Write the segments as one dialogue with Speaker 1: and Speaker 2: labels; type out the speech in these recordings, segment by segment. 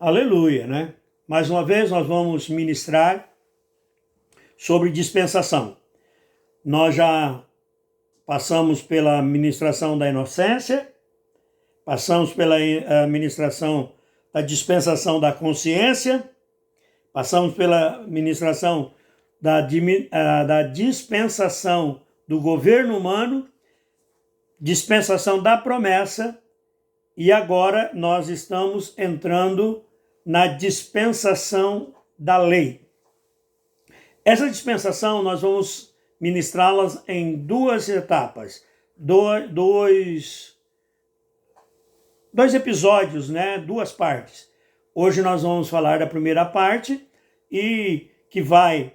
Speaker 1: Aleluia, né? Mais uma vez nós vamos ministrar sobre dispensação. Nós já passamos pela ministração da inocência, passamos pela ministração da dispensação da consciência, passamos pela ministração da dispensação do governo humano, dispensação da promessa, e agora nós estamos entrando na dispensação da lei. Essa dispensação nós vamos ministrá-las em duas etapas, dois episódios, né? Duas partes. Hoje nós vamos falar da primeira parte, e que vai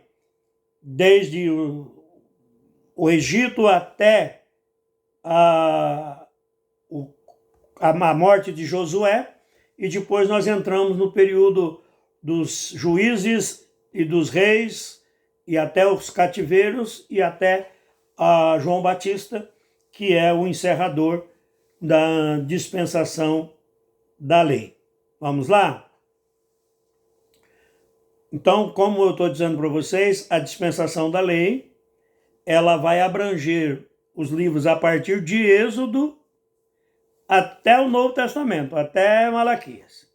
Speaker 1: desde o Egito até a morte de Josué, e depois nós entramos no período dos juízes e dos reis, e até os cativeiros, e até João Batista, que é o encerrador da dispensação da lei. Vamos lá? Então, como eu estou dizendo para vocês, a dispensação da lei, ela vai abranger os livros a partir de Êxodo até o Novo Testamento, até Malaquias.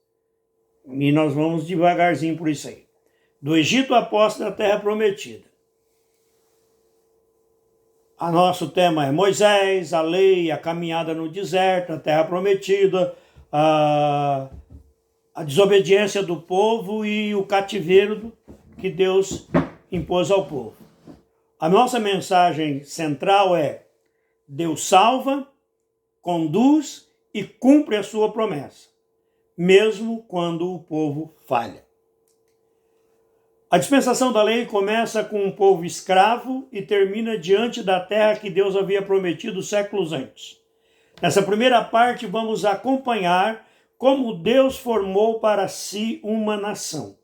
Speaker 1: E nós vamos devagarzinho por isso aí. Do Egito à posse da terra prometida. O nosso tema é Moisés, a lei, a caminhada no deserto, a terra prometida, a desobediência do povo e o cativeiro que Deus impôs ao povo. A nossa mensagem central é: Deus salva, conduz e cumpre a sua promessa, mesmo quando o povo falha. A dispensação da lei começa com um povo escravo e termina diante da terra que Deus havia prometido séculos antes. Nessa primeira parte, vamos acompanhar como Deus formou para si uma nação.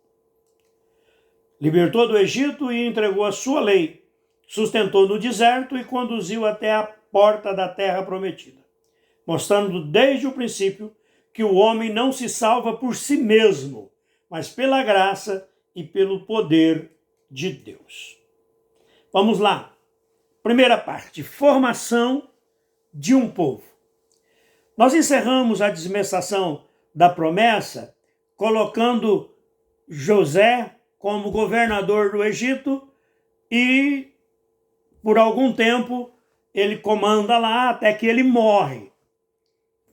Speaker 1: Libertou do Egito e entregou a sua lei, sustentou no deserto e conduziu até a porta da terra prometida, mostrando desde o princípio que o homem não se salva por si mesmo, mas pela graça e pelo poder de Deus. Vamos lá. Primeira parte, formação de um povo. Nós encerramos a dispensação da promessa colocando José como governador do Egito, e por algum tempo ele comanda lá até que ele morre.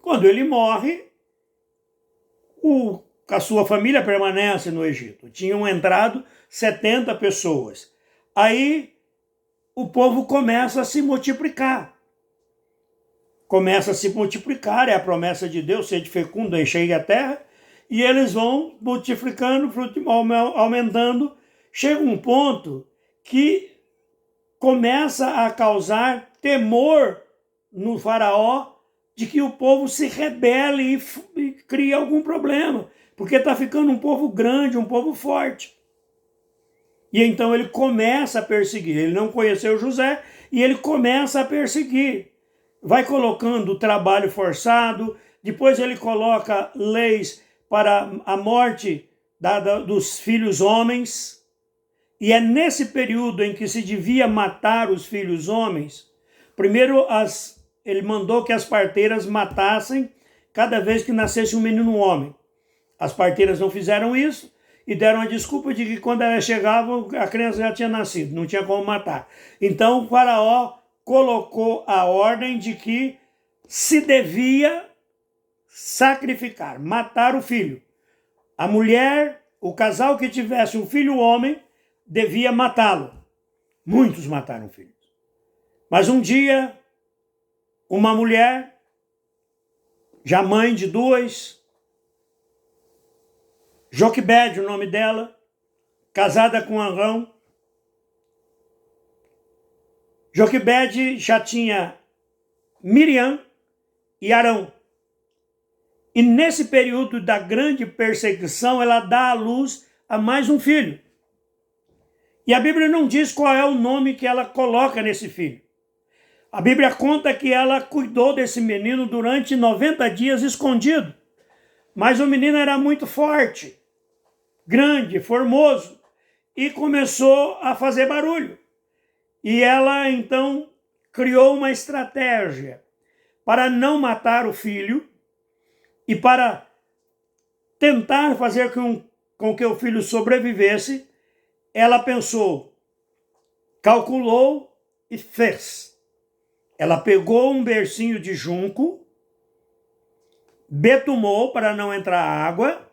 Speaker 1: Quando ele morre, a sua família permanece no Egito. Tinham entrado 70 pessoas. Aí o povo começa a se multiplicar. É a promessa de Deus, sede fecunda, enchei a terra, e eles vão multiplicando, aumentando. Chega um ponto que começa a causar temor no faraó de que o povo se rebele e crie algum problema, porque está ficando um povo grande, um povo forte. E então ele começa a perseguir. Ele não conheceu José e ele começa a perseguir. Vai colocando trabalho forçado, depois ele coloca leis para a morte dos filhos homens. E é nesse período em que se devia matar os filhos homens, primeiro ele mandou que as parteiras matassem cada vez que nascesse um menino homem. As parteiras não fizeram isso e deram a desculpa de que quando elas chegavam, a criança já tinha nascido, não tinha como matar. Então o faraó colocou a ordem de que se devia sacrificar, matar o filho. A mulher, o casal que tivesse um filho homem, devia matá-lo. Muitos mataram filhos. Mas um dia, uma mulher, já mãe de 2, Joquebede, o nome dela, casada com Arão. Joquebede já tinha Miriam e Arão. E nesse período da grande perseguição, ela dá à luz a mais um filho. E a Bíblia não diz qual é o nome que ela coloca nesse filho. A Bíblia conta que ela cuidou desse menino durante 90 dias escondido, Mas o menino era muito forte, grande, formoso, e começou a fazer barulho. E ela, então, criou uma estratégia para não matar o filho e para tentar fazer com que o filho sobrevivesse. Ela pensou, calculou e fez. Ela pegou um bercinho de junco, betumou para não entrar água,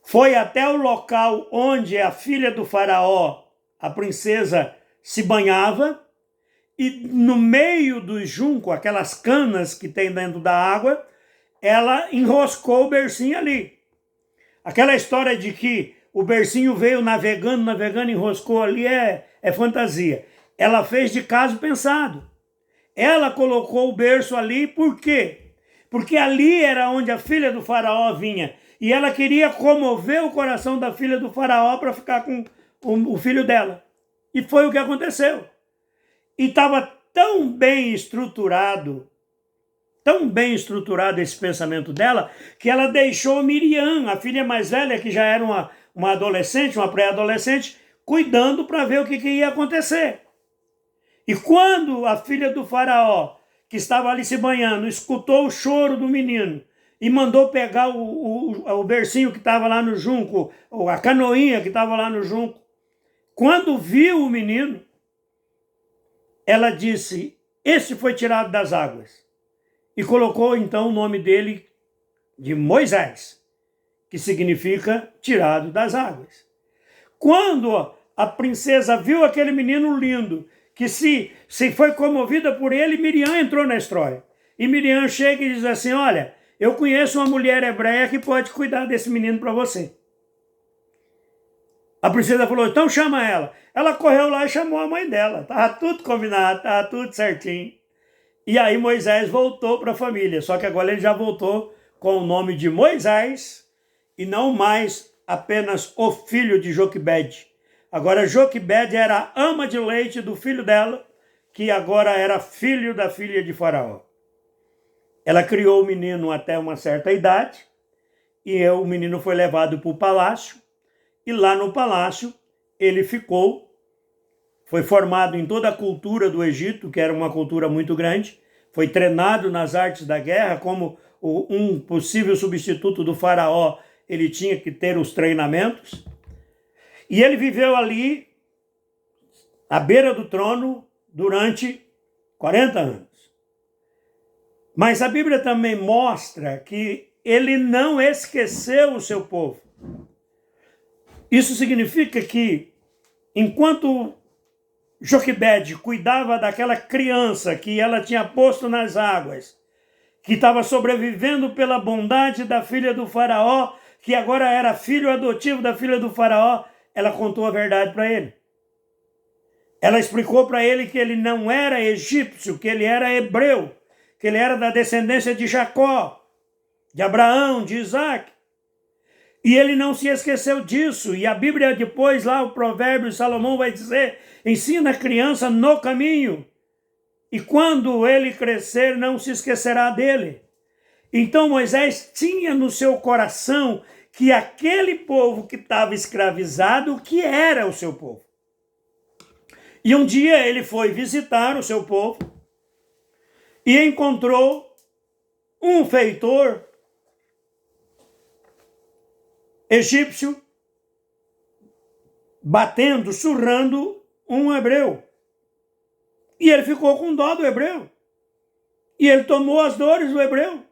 Speaker 1: foi até o local onde a filha do faraó, a princesa, se banhava, e no meio do junco, aquelas canas que tem dentro da água, ela enroscou o bercinho ali. Aquela história de que o bercinho veio navegando, enroscou ali é fantasia. Ela fez de caso pensado. Ela colocou o berço ali, por quê? Porque ali era onde a filha do faraó vinha. E ela queria comover o coração da filha do faraó para ficar com o filho dela. E foi o que aconteceu. E estava tão bem estruturado esse pensamento dela, que ela deixou Miriam, a filha mais velha, que já era uma adolescente, uma pré-adolescente, cuidando para ver o que ia acontecer. E quando a filha do faraó, que estava ali se banhando, escutou o choro do menino e mandou pegar o bercinho que estava lá no junco, ou a canoinha que estava lá no junco, quando viu o menino, ela disse, esse foi tirado das águas. E colocou então o nome dele de Moisés, que significa tirado das águas. Quando a princesa viu aquele menino lindo, que se foi comovida por ele, Miriam entrou na história. E Miriam chega e diz assim, olha, eu conheço uma mulher hebreia que pode cuidar desse menino para você. A princesa falou, então chama ela. Ela correu lá e chamou a mãe dela. Estava tudo combinado, estava tudo certinho. E aí Moisés voltou para a família. Só que agora ele já voltou com o nome de Moisés e não mais apenas o filho de Joquebede. Agora Joquebede era a ama de leite do filho dela, que agora era filho da filha de Faraó. Ela criou o menino até uma certa idade e o menino foi levado para o palácio. E lá no palácio ele ficou, foi formado em toda a cultura do Egito, que era uma cultura muito grande, foi treinado nas artes da guerra, como um possível substituto do faraó, ele tinha que ter os treinamentos. E ele viveu ali, à beira do trono, durante 40 anos. Mas a Bíblia também mostra que ele não esqueceu o seu povo. Isso significa que, enquanto Joquebede cuidava daquela criança que ela tinha posto nas águas, que estava sobrevivendo pela bondade da filha do faraó, que agora era filho adotivo da filha do faraó, ela contou a verdade para ele. Ela explicou para ele que ele não era egípcio, que ele era hebreu, que ele era da descendência de Jacó, de Abraão, de Isaac. E ele não se esqueceu disso. E a Bíblia depois, lá o provérbio, Salomão vai dizer, ensina a criança no caminho. E quando ele crescer, não se esquecerá dele. Então Moisés tinha no seu coração que aquele povo que estava escravizado, que era o seu povo. E um dia ele foi visitar o seu povo e encontrou um feitor egípcio batendo, surrando um hebreu. E ele ficou com dó do hebreu. E ele tomou as dores do hebreu.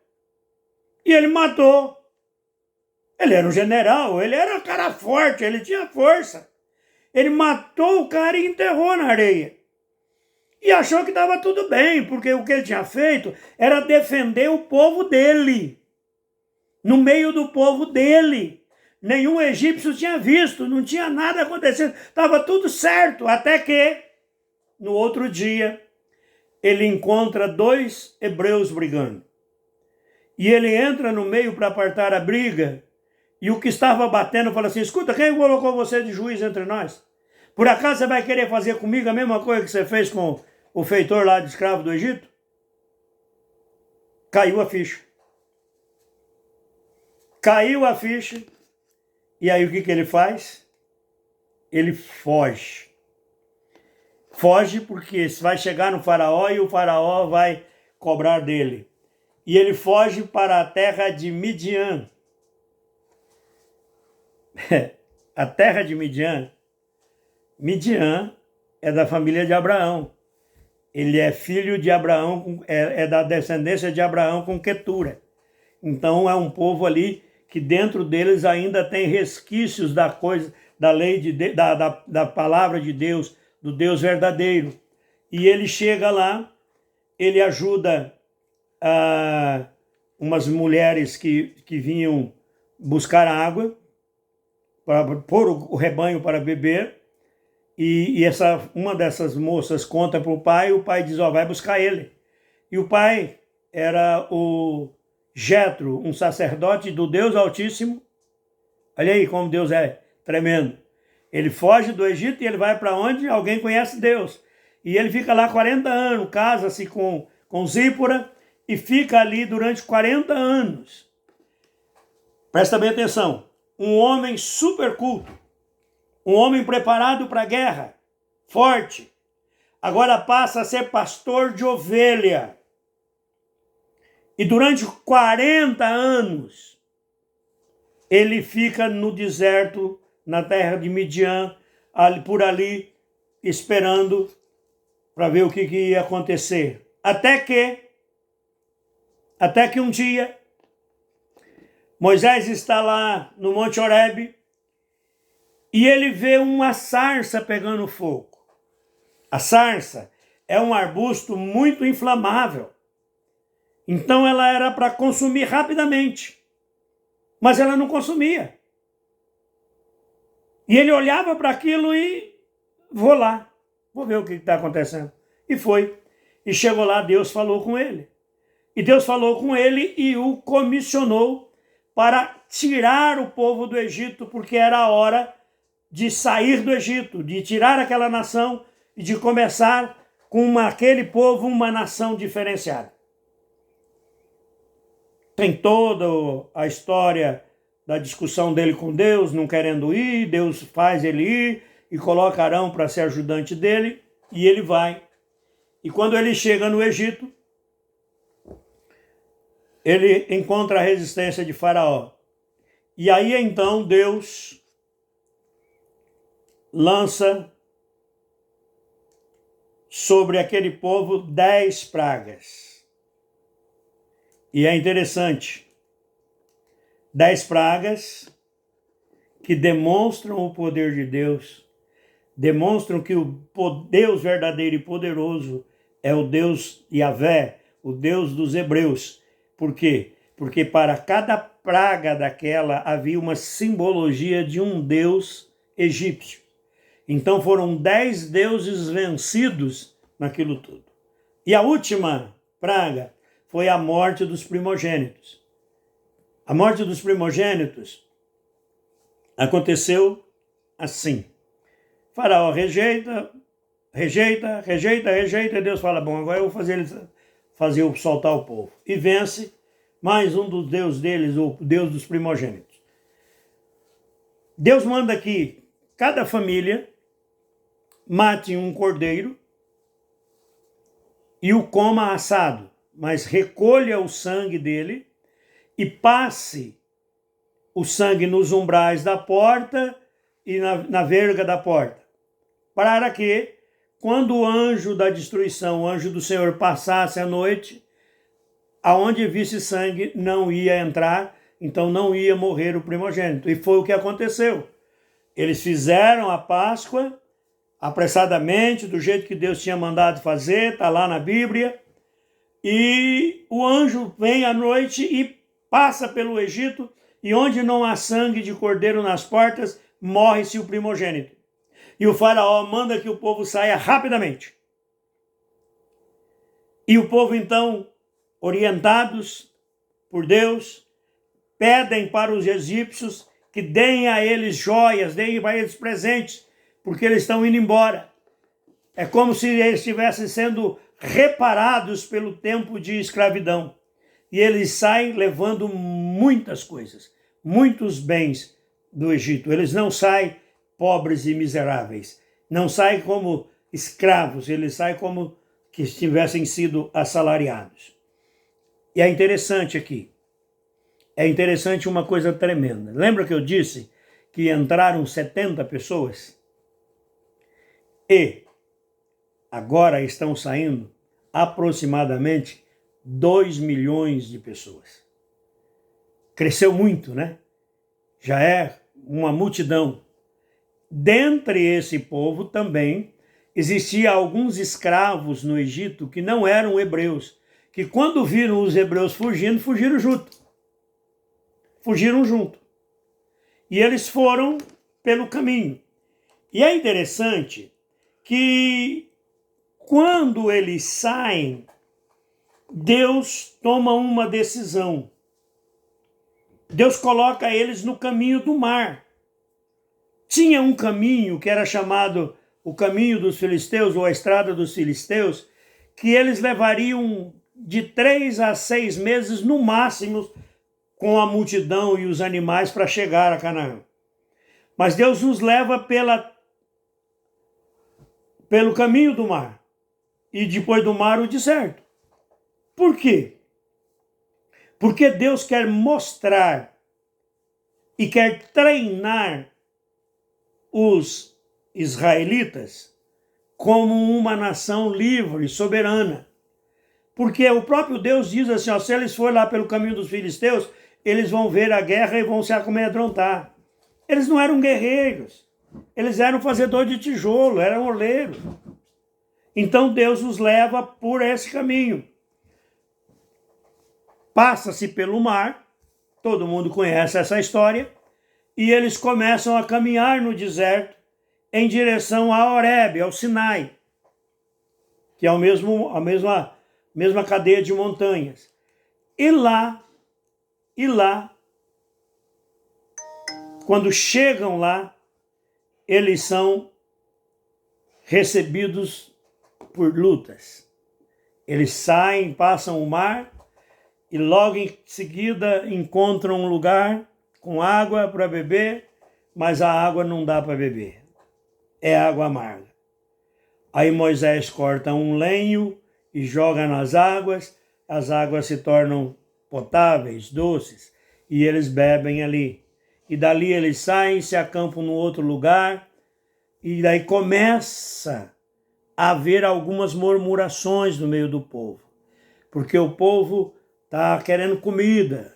Speaker 1: E ele matou. Ele era um general, ele era um cara forte, ele tinha força. Ele matou o cara e enterrou na areia. E achou que estava tudo bem, porque o que ele tinha feito era defender o povo dele. No meio do povo dele. Nenhum egípcio tinha visto, não tinha nada acontecendo. Estava tudo certo, até que, no outro dia, ele encontra dois hebreus brigando. E ele entra no meio para apartar a briga, e o que estava batendo fala assim, escuta, quem colocou você de juiz entre nós? Por acaso você vai querer fazer comigo a mesma coisa que você fez com o feitor lá de escravo do Egito? Caiu a ficha. Caiu a ficha, e aí o que ele faz? Ele foge. Foge porque vai chegar no faraó e o faraó vai cobrar dele. E ele foge para a terra de Midian. A terra de Midian. Midian é da família de Abraão. Ele é filho de Abraão, é da descendência de Abraão com Quetura. Então é um povo ali que dentro deles ainda tem resquícios da coisa, da lei, da palavra de Deus, do Deus verdadeiro. E ele chega lá, ele ajuda umas mulheres que vinham buscar água, para pôr o rebanho para beber, e uma dessas moças conta para o pai diz, vai buscar ele. E o pai era o Jetro, um sacerdote do Deus Altíssimo. Olha aí como Deus é tremendo. Ele foge do Egito e ele vai para onde alguém conhece Deus. E ele fica lá 40 anos, casa-se com Zípora e fica ali durante 40 anos. Presta bem atenção. Um homem super culto, um homem preparado para a guerra, forte, agora passa a ser pastor de ovelha. E durante 40 anos, ele fica no deserto, na terra de Midian, por ali, esperando para ver o que ia acontecer. Até que um dia, Moisés está lá no Monte Horebe e ele vê uma sarça pegando fogo. A sarça é um arbusto muito inflamável. Então ela era para consumir rapidamente, mas ela não consumia. E ele olhava para aquilo e vou lá, vou ver o que está acontecendo. E foi. E chegou lá, Deus falou com ele. E Deus falou com ele e o comissionou para tirar o povo do Egito, porque era a hora de sair do Egito, de tirar aquela nação e de começar com aquele povo uma nação diferenciada. Tem toda a história da discussão dele com Deus, não querendo ir, Deus faz ele ir e coloca Arão para ser ajudante dele, e ele vai. E quando ele chega no Egito, ele encontra a resistência de Faraó. E aí então Deus lança sobre aquele povo 10 pragas. E é interessante, 10 pragas que demonstram o poder de Deus, demonstram que o Deus verdadeiro e poderoso é o Deus Yahvé, o Deus dos hebreus. Por quê? Porque para cada praga daquela havia uma simbologia de um deus egípcio. Então foram 10 deuses vencidos naquilo tudo. E a última praga foi a morte dos primogênitos. A morte dos primogênitos aconteceu assim. Faraó rejeita, e Deus fala, bom, agora eu vou fazer soltar o povo. E vence mais um dos deuses deles, o Deus dos primogênitos. Deus manda que cada família mate um cordeiro e o coma assado, mas recolha o sangue dele e passe o sangue nos umbrais da porta e na verga da porta, para que, quando o anjo da destruição, o anjo do Senhor, passasse a noite, aonde visse sangue não ia entrar, então não ia morrer o primogênito. E foi o que aconteceu. Eles fizeram a Páscoa apressadamente, do jeito que Deus tinha mandado fazer, está lá na Bíblia, e o anjo vem à noite e passa pelo Egito, e onde não há sangue de cordeiro nas portas, morre-se o primogênito. E o faraó manda que o povo saia rapidamente. E o povo, então, orientados por Deus, pedem para os egípcios que deem a eles joias, deem para eles presentes, porque eles estão indo embora. É como se eles estivessem sendo reparados pelo tempo de escravidão. E eles saem levando muitas coisas, muitos bens do Egito. Eles não saem pobres e miseráveis, não saem como escravos, eles saem como que tivessem sido assalariados. E é interessante aqui, é interessante uma coisa tremenda. Lembra que eu disse que entraram 70 pessoas? E agora estão saindo aproximadamente 2 milhões de pessoas. Cresceu muito, né? Já é uma multidão. Dentre esse povo também existia alguns escravos no Egito que não eram hebreus, que quando viram os hebreus fugindo, fugiram junto. Fugiram junto. E eles foram pelo caminho. E é interessante que quando eles saem, Deus toma uma decisão. Deus coloca eles no caminho do mar. Tinha um caminho que era chamado o caminho dos filisteus, ou a estrada dos filisteus, que eles levariam de 3 a 6 meses no máximo com a multidão e os animais para chegar a Canaã. Mas Deus nos leva pelo caminho do mar. E depois do mar o deserto. Por quê? Porque Deus quer mostrar e quer treinar os israelitas como uma nação livre, soberana. Porque o próprio Deus diz assim, ó, se eles forem lá pelo caminho dos filisteus, eles vão ver a guerra e vão se amedrontar. Eles não eram guerreiros, eles eram fazedores de tijolo, eram oleiros. Então Deus os leva por esse caminho. Passa-se pelo mar, todo mundo conhece essa história, e eles começam a caminhar no deserto em direção a Horebe, ao Sinai, que é a mesma cadeia de montanhas. E lá, quando chegam lá, eles são recebidos por lutas. Eles saem, passam o mar e logo em seguida encontram um lugar com água para beber, mas a água não dá para beber. É água amarga. Aí Moisés corta um lenho e joga nas águas, as águas se tornam potáveis, doces, e eles bebem ali. E dali eles saem, se acampam num outro lugar, e daí começa a haver algumas murmurações no meio do povo, porque o povo está querendo comida.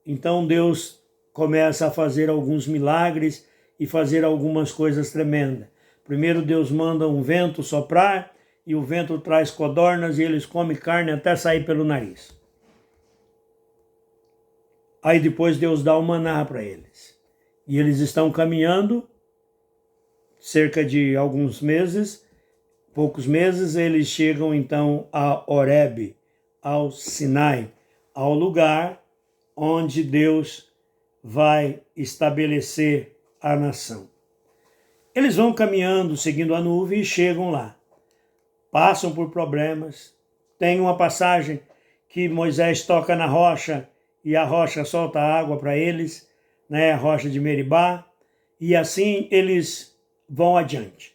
Speaker 1: Então Deus começa a fazer alguns milagres e fazer algumas coisas tremendas. Primeiro Deus manda um vento soprar, e o vento traz codornas, e eles comem carne até sair pelo nariz. Aí depois Deus dá o maná para eles. E eles estão caminhando, cerca de alguns meses, poucos meses, eles chegam então a Horebe, ao Sinai, ao lugar onde Deus vai estabelecer a nação. Eles vão caminhando, seguindo a nuvem, e chegam lá. Passam por problemas. Tem uma passagem que Moisés toca na rocha e a rocha solta água para eles, né, a rocha de Meribá, e assim eles vão adiante.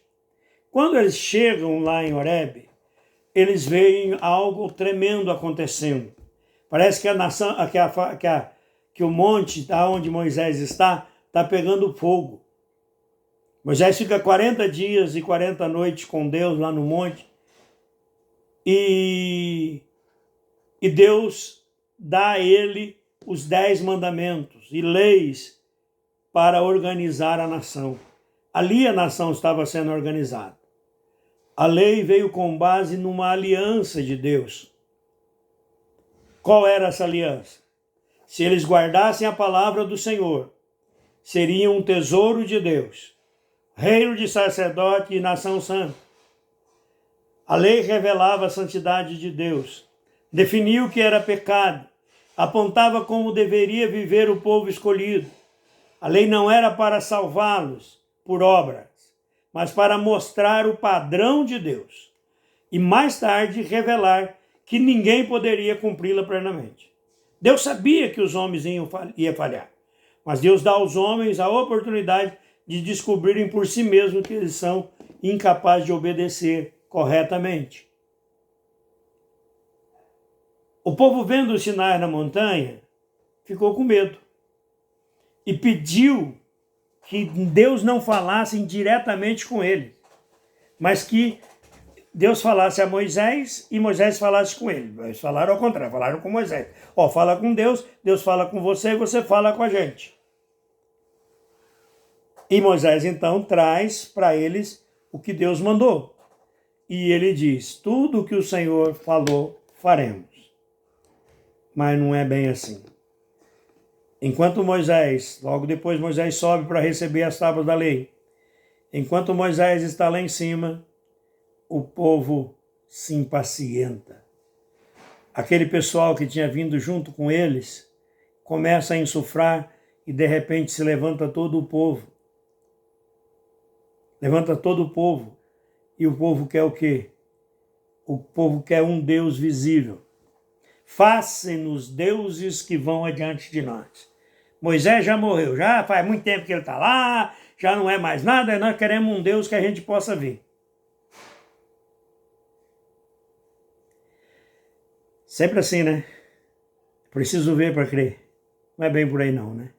Speaker 1: Quando eles chegam lá em Horebe, eles veem algo tremendo acontecendo. Parece que a nação, que o monte onde Moisés está pegando fogo. Moisés fica 40 dias e 40 noites com Deus lá no monte, e Deus dá a ele os 10 mandamentos e leis para organizar a nação. Ali a nação estava sendo organizada. A lei veio com base numa aliança de Deus. Qual era essa aliança? Se eles guardassem a palavra do Senhor, seriam um tesouro de Deus, reino de sacerdote e nação santa. A lei revelava a santidade de Deus, definiu o que era pecado, apontava como deveria viver o povo escolhido. A lei não era para salvá-los por obras, mas para mostrar o padrão de Deus e mais tarde revelar que ninguém poderia cumpri-la plenamente. Deus sabia que os homens iam falhar, Mas Deus dá aos homens a oportunidade de descobrirem por si mesmos que eles são incapazes de obedecer corretamente. O povo, vendo o Sinai na montanha, ficou com medo e pediu que Deus não falasse diretamente com ele, mas que Deus falasse a Moisés e Moisés falasse com ele. Eles falaram ao contrário, falaram com Moisés. Fala com Deus, Deus fala com você e você fala com a gente. E Moisés então traz para eles o que Deus mandou. E ele diz, tudo o que o Senhor falou, faremos. Mas não é bem assim. Enquanto Moisés, logo depois Moisés sobe para receber as tábuas da lei. Enquanto Moisés está lá em cima, o povo se impacienta. Aquele pessoal que tinha vindo junto com eles começa a insufrar e de repente se levanta todo o povo. Levanta todo o povo. E o povo quer o quê? O povo quer um Deus visível. Faça-nos deuses que vão adiante de nós. Moisés já morreu, já faz muito tempo que ele está lá, já não é mais nada, nós queremos um Deus que a gente possa ver. Sempre assim, né? Preciso ver para crer. Não é bem por aí não, né?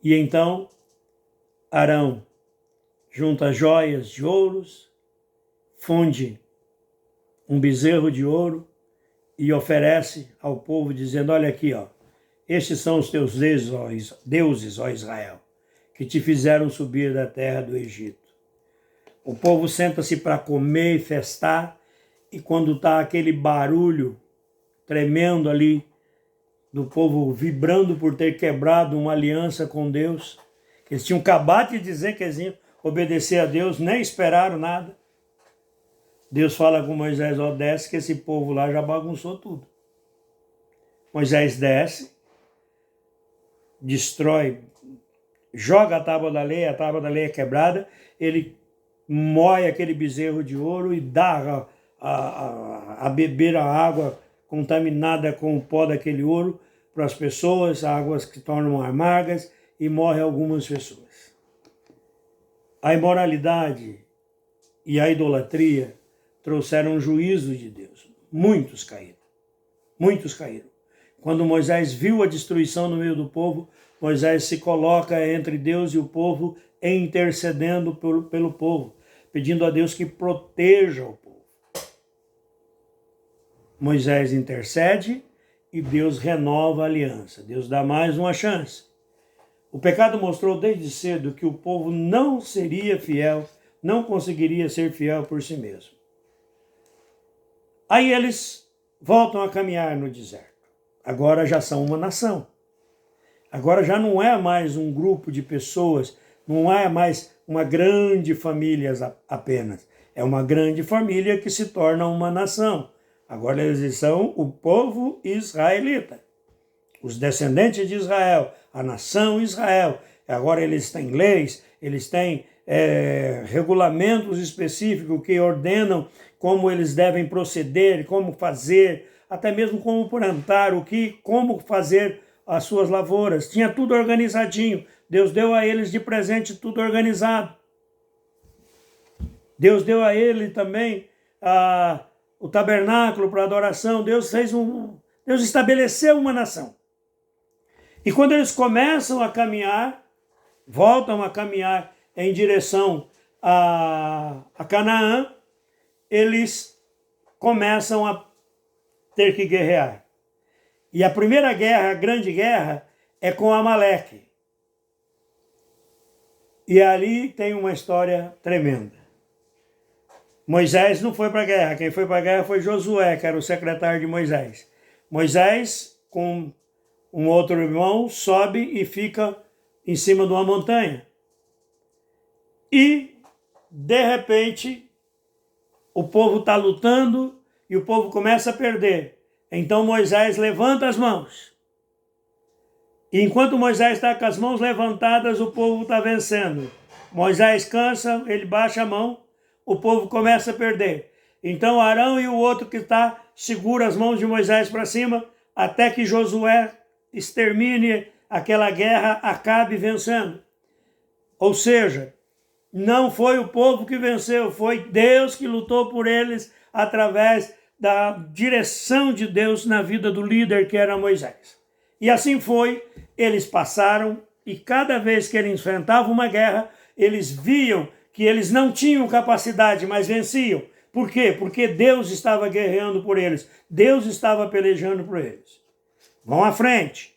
Speaker 1: E então, Arão junta joias de ouros, funde um bezerro de ouro e oferece ao povo dizendo, olha aqui, estes são os teus deuses, ó Israel, que te fizeram subir da terra do Egito. O povo senta-se para comer e festar, e quando está aquele barulho tremendo ali, do povo vibrando por ter quebrado uma aliança com Deus, que eles tinham acabado de dizer que eles iam obedecer a Deus, nem esperaram nada. Deus fala com Moisés, desce que esse povo lá já bagunçou tudo. Moisés desce, destrói, joga a tábua da lei é quebrada, ele moe aquele bezerro de ouro e dá a beber a água contaminada com o pó daquele ouro para as pessoas, águas que tornam amargas, e morre algumas pessoas. A imoralidade e a idolatria trouxeram o juízo de Deus. Muitos caíram. Muitos caíram. Quando Moisés viu a destruição no meio do povo, Moisés se coloca entre Deus e o povo, intercedendo pelo povo, pedindo a Deus que proteja o povo. Moisés intercede e Deus renova a aliança. Deus dá mais uma chance. O pecado mostrou desde cedo que o povo não seria fiel, não conseguiria ser fiel por si mesmo. Aí eles voltam a caminhar no deserto. Agora já são uma nação. Agora já não é mais um grupo de pessoas, não é mais uma grande família apenas. É uma grande família que se torna uma nação. Agora eles são o povo israelita, os descendentes de Israel, a nação Israel. Agora eles têm leis, eles têm regulamentos específicos que ordenam como eles devem proceder, como fazer, até mesmo como plantar, como fazer as suas lavouras. Tinha tudo organizadinho. Deus deu a eles de presente tudo organizado. Deus deu a ele também o tabernáculo para adoração. Deus estabeleceu uma nação. E quando eles começam a caminhar, voltam a caminhar em direção a Canaã, eles começam a ter que guerrear. E a primeira guerra, a grande guerra, é com Amaleque. E ali tem uma história tremenda. Moisés não foi para a guerra. Quem foi para a guerra foi Josué, que era o secretário de Moisés. Moisés, com um outro irmão, sobe e fica em cima de uma montanha. E, de repente, o povo está lutando e o povo começa a perder. Então Moisés levanta as mãos. E enquanto Moisés está com as mãos levantadas, o povo está vencendo. Moisés cansa, ele baixa a mão, o povo começa a perder. Então Arão e o outro que está segura as mãos de Moisés para cima, até que Josué extermine aquela guerra acabe vencendo. Ou seja, não foi o povo que venceu, foi Deus que lutou por eles através da direção de Deus na vida do líder que era Moisés. E assim foi, eles passaram e cada vez que eles enfrentavam uma guerra, eles viam que eles não tinham capacidade, mas venciam. Por quê? Porque Deus estava guerreando por eles. Deus estava pelejando por eles. Vão à frente.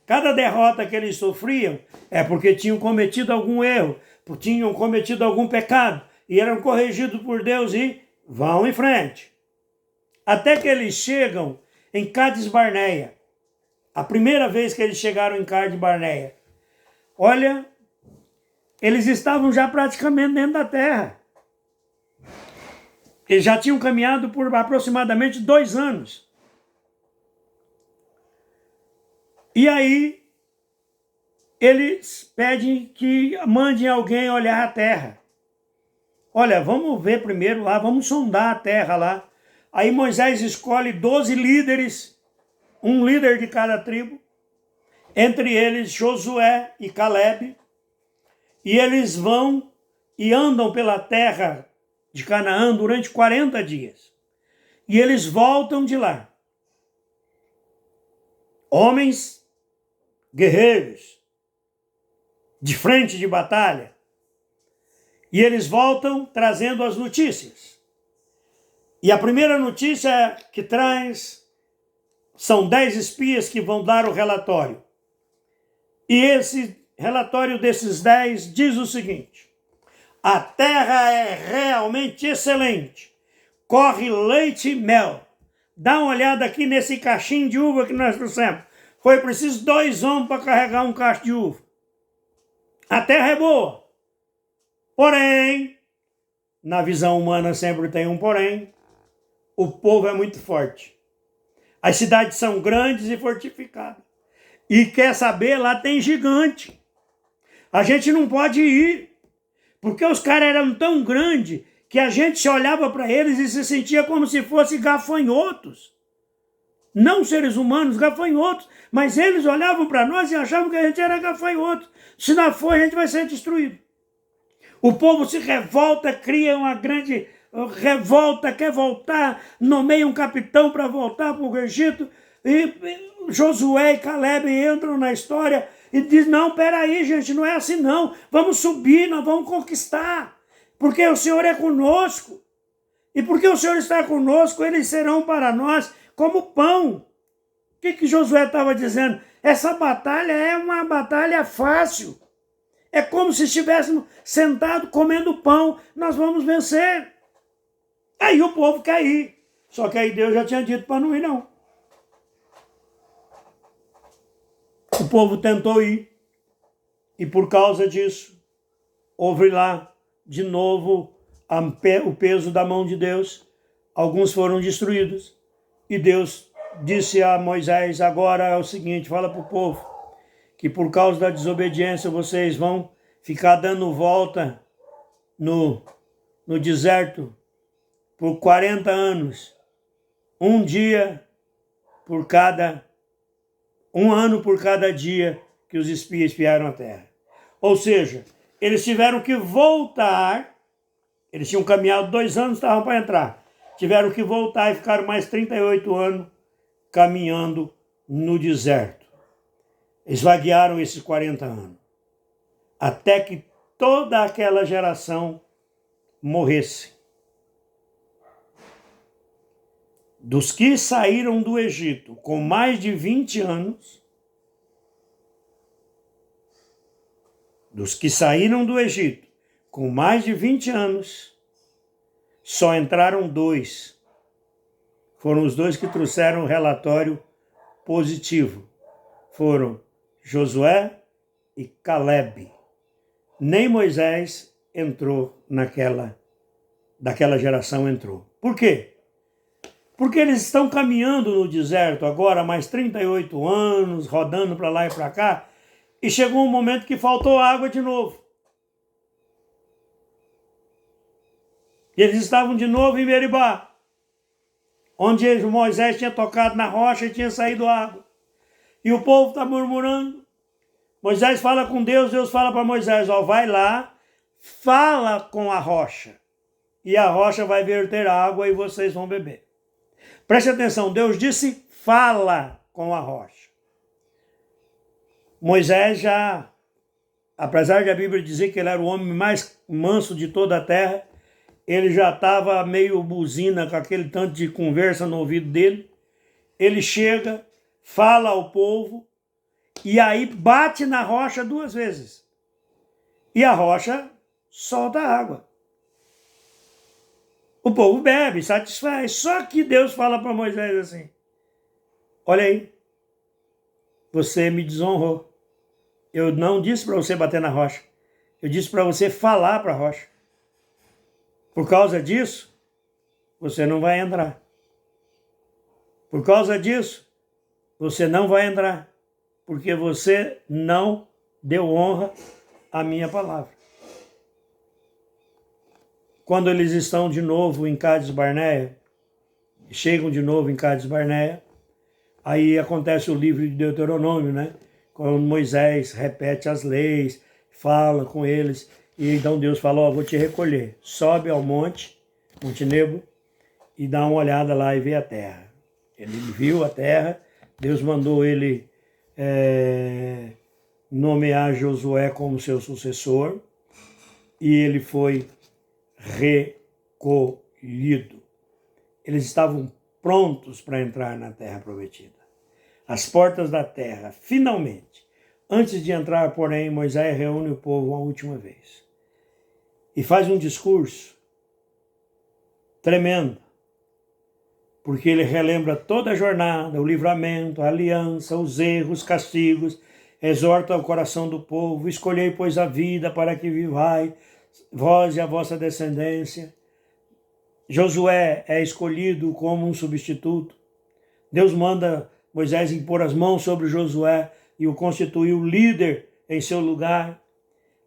Speaker 1: Cada derrota que eles sofriam é porque tinham cometido algum erro, tinham cometido algum pecado e eram corrigidos por Deus e vão em frente. Até que eles chegam em Cades Barneia. A primeira vez que eles chegaram em Cades Barneia. Olha, eles estavam já praticamente dentro da terra. Eles já tinham caminhado por aproximadamente 2 anos. E aí, eles pedem que mandem alguém olhar a terra. Olha, vamos ver primeiro lá, vamos sondar a terra lá. Aí Moisés escolhe 12 líderes, um líder de cada tribo, entre eles Josué e Calebe, e eles vão e andam pela terra de Canaã durante 40 dias. E eles voltam de lá. Homens guerreiros, de frente de batalha. E eles voltam trazendo as notícias. E a primeira notícia que traz são 10 espias que vão dar o relatório. E esse relatório desses 10 diz o seguinte: a terra é realmente excelente, corre leite e mel. Dá uma olhada aqui nesse cachinho de uva que nós trouxemos. Foi preciso 2 homens para carregar um cacho de uva. A terra é boa. Porém, na visão humana sempre tem um porém, o povo é muito forte. As cidades são grandes e fortificadas. E quer saber, lá tem gigante. A gente não pode ir, porque os caras eram tão grandes que a gente se olhava para eles e se sentia como se fossem gafanhotos. Não seres humanos, gafanhotos. Mas eles olhavam para nós e achavam que a gente era gafanhoto. Se não for, a gente vai ser destruído. O povo se revolta, cria uma grande revolta, quer voltar, nomeia um capitão para voltar para o Egito. E Josué e Calebe entram na história e dizem: não, peraí, gente, não é assim não. Vamos subir, nós vamos conquistar. Porque o Senhor é conosco. E porque o Senhor está conosco, eles serão para nós como pão. O que Josué estava dizendo? Essa batalha é uma batalha fácil. É como se estivéssemos sentados comendo pão. Nós vamos vencer. Aí o povo quer ir. Só que aí Deus já tinha dito para não ir, não. O povo tentou ir. E por causa disso, houve lá de novo o peso da mão de Deus. Alguns foram destruídos. E Deus disse a Moisés: agora é o seguinte, fala para o povo que por causa da desobediência vocês vão ficar dando volta no deserto por 40 anos. Um ano por cada dia que os espias espiaram a terra. Ou seja, eles tiveram que voltar. Eles tinham caminhado 2 anos, estavam para entrar. Tiveram que voltar e ficaram mais 38 anos caminhando no deserto. Eles vaguearam esses 40 anos. Até que toda aquela geração morresse. Dos que saíram do Egito com mais de 20 anos, só entraram 2. Foram os 2 que trouxeram um relatório positivo. Foram Josué e Calebe. Nem Moisés entrou daquela geração entrou. Por quê? Porque eles estão caminhando no deserto agora, mais 38 anos, rodando para lá e para cá, e chegou um momento que faltou água de novo. E eles estavam de novo em Meribá, onde Moisés tinha tocado na rocha e tinha saído água. E o povo está murmurando, Moisés fala com Deus, Deus fala para Moisés, ó, vai lá, fala com a rocha, e a rocha vai verter água e vocês vão beber. Preste atenção, Deus disse, fala com a rocha. Moisés já, apesar de a Bíblia dizer que ele era o homem mais manso de toda a terra, ele já estava meio buzina com aquele tanto de conversa no ouvido dele. Ele chega, fala ao povo, e aí bate na rocha 2 vezes. E a rocha solta água. O povo bebe, satisfaz. Só que Deus fala para Moisés assim, olha aí, você me desonrou. Eu não disse para você bater na rocha. Eu disse para você falar para a rocha. Por causa disso, você não vai entrar. Por causa disso, você não vai entrar. Porque você não deu honra à minha palavra. Quando eles estão de novo em Cádiz Barneia, chegam de novo em Cádiz Barneia, aí acontece o livro de Deuteronômio, né? Quando Moisés repete as leis, fala com eles, e então Deus falou, ó, vou te recolher, sobe ao Monte Nebo, e dá uma olhada lá e vê a terra. Ele viu a terra, Deus mandou ele nomear Josué como seu sucessor, e ele foi recolhido. Eles estavam prontos para entrar na terra prometida. As portas da terra, finalmente. Antes de entrar, porém, Moisés reúne o povo uma última vez. E faz um discurso tremendo, porque ele relembra toda a jornada, o livramento, a aliança, os erros, os castigos, exorta o coração do povo, escolhei, pois, a vida para que vivai, vós e a vossa descendência. Josué é escolhido como um substituto. Deus manda Moisés impor as mãos sobre Josué e o constituiu líder em seu lugar.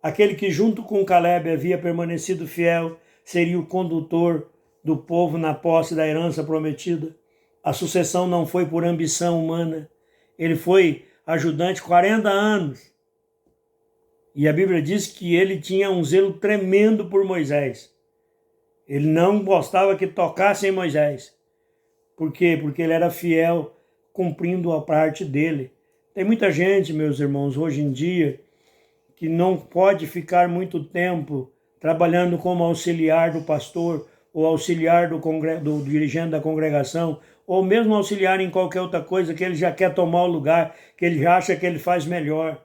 Speaker 1: Aquele que junto com Calebe havia permanecido fiel seria o condutor do povo na posse da herança prometida. A sucessão não foi por ambição humana. Ele foi ajudante 40 anos. E a Bíblia diz que ele tinha um zelo tremendo por Moisés. Ele não gostava que tocassem Moisés. Por quê? Porque ele era fiel, cumprindo a parte dele. Tem muita gente, meus irmãos, hoje em dia, que não pode ficar muito tempo trabalhando como auxiliar do pastor, ou auxiliar do dirigente da congregação, ou mesmo auxiliar em qualquer outra coisa, que ele já quer tomar o lugar, que ele já acha que ele faz melhor.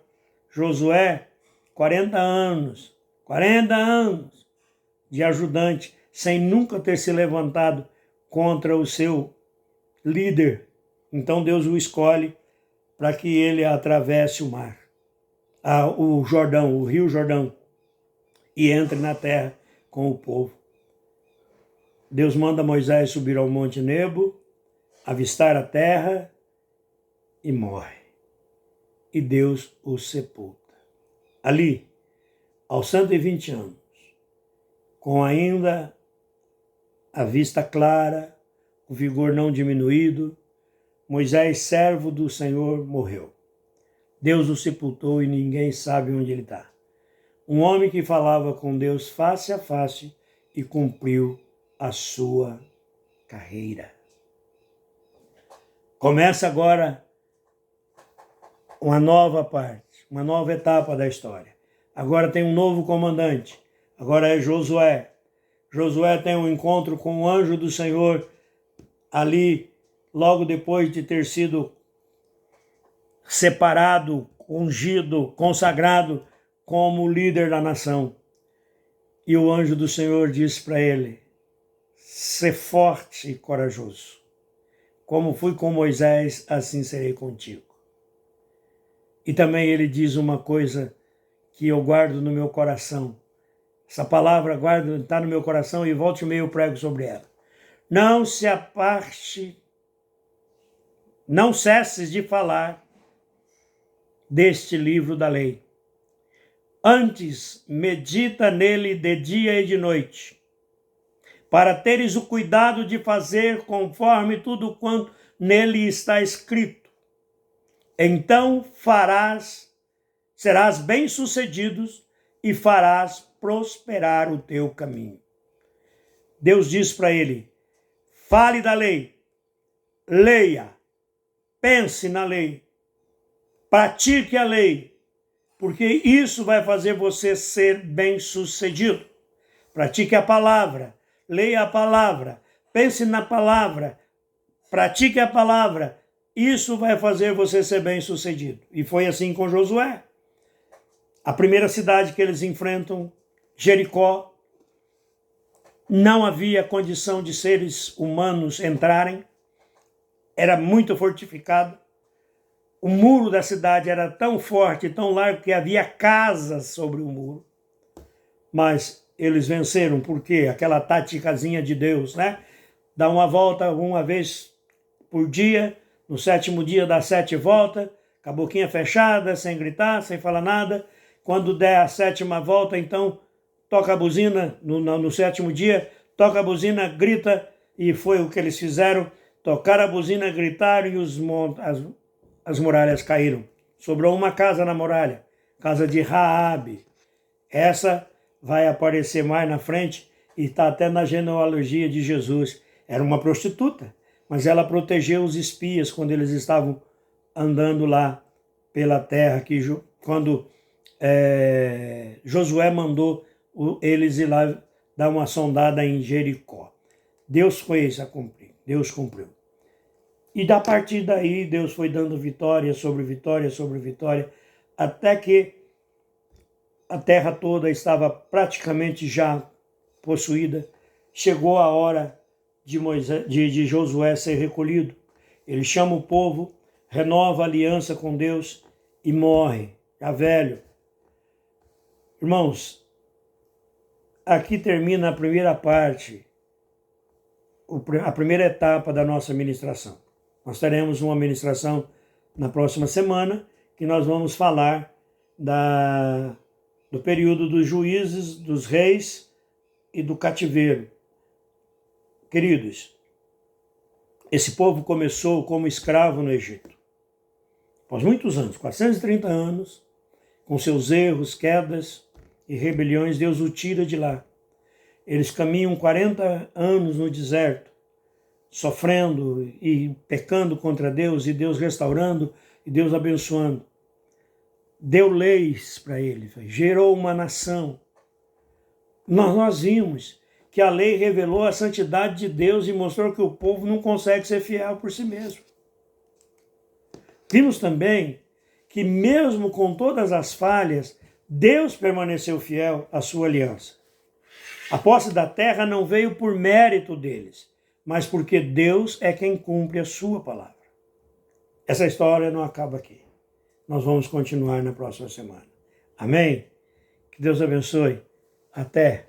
Speaker 1: Josué, 40 anos de ajudante, sem nunca ter se levantado contra o seu líder. Então Deus o escolhe para que ele atravesse o mar, o Jordão, o rio Jordão, e entre na terra com o povo. Deus manda Moisés subir ao Monte Nebo, avistar a terra e morre. E Deus o sepulta. Ali, aos 120 anos, com ainda a vista clara, o vigor não diminuído, Moisés, servo do Senhor, morreu. Deus o sepultou e ninguém sabe onde ele está. Um homem que falava com Deus face a face e cumpriu a sua carreira. Começa agora uma nova parte, uma nova etapa da história. Agora tem um novo comandante, agora é Josué. Josué tem um encontro com o anjo do Senhor ali, logo depois de ter sido separado, ungido, consagrado como líder da nação. E o anjo do Senhor disse para ele, sê forte e corajoso. Como fui com Moisés, assim serei contigo. E também ele diz uma coisa que eu guardo no meu coração. Essa palavra está no meu coração e volta e meia eu prego sobre ela. Não se aparte, não cesses de falar deste livro da lei. Antes, medita nele de dia e de noite, para teres o cuidado de fazer conforme tudo quanto nele está escrito. Então farás serás bem-sucedido e farás prosperar o teu caminho. Deus diz para ele, fale da lei, leia, pense na lei, pratique a lei, porque isso vai fazer você ser bem-sucedido. Pratique a palavra, leia a palavra, pense na palavra, pratique a palavra, isso vai fazer você ser bem-sucedido. E foi assim com Josué. A primeira cidade que eles enfrentam, Jericó, não havia condição de seres humanos entrarem, era muito fortificado. O muro da cidade era tão forte, tão largo, que havia casas sobre o muro. Mas eles venceram, porque aquela táticazinha de Deus, né? Dá uma volta uma vez por dia, no 7º dia dá 7 voltas, com a boquinha fechada, sem gritar, sem falar nada. Quando der a 7ª volta, então toca a buzina, no 7º dia, toca a buzina, grita, e foi o que eles fizeram, tocaram a buzina, gritaram e as muralhas caíram. Sobrou uma casa na muralha, casa de Raabe. Essa vai aparecer mais na frente e está até na genealogia de Jesus. Era uma prostituta, mas ela protegeu os espias quando eles estavam andando lá pela terra, quando Josué mandou eles ir lá dar uma sondada em Jericó. Deus fez a cumprir, Deus cumpriu. E da partir daí, Deus foi dando vitória sobre vitória sobre vitória, até que a terra toda estava praticamente já possuída. Chegou a hora de Josué ser recolhido. Ele chama o povo, renova a aliança com Deus e morre, já velho. Irmãos, aqui termina a primeira parte, a primeira etapa da nossa ministração. Nós teremos uma ministração na próxima semana, que nós vamos falar do período dos juízes, dos reis e do cativeiro. Queridos, esse povo começou como escravo no Egito. Após muitos anos, 430 anos, com seus erros, quedas e rebeliões, Deus o tira de lá. Eles caminham 40 anos no deserto, sofrendo e pecando contra Deus, e Deus restaurando, e Deus abençoando. Deu leis para eles, gerou uma nação. Nós vimos que a lei revelou a santidade de Deus e mostrou que o povo não consegue ser fiel por si mesmo. Vimos também que mesmo com todas as falhas, Deus permaneceu fiel à sua aliança. A posse da terra não veio por mérito deles, mas porque Deus é quem cumpre a sua palavra. Essa história não acaba aqui. Nós vamos continuar na próxima semana. Amém? Que Deus abençoe. Até!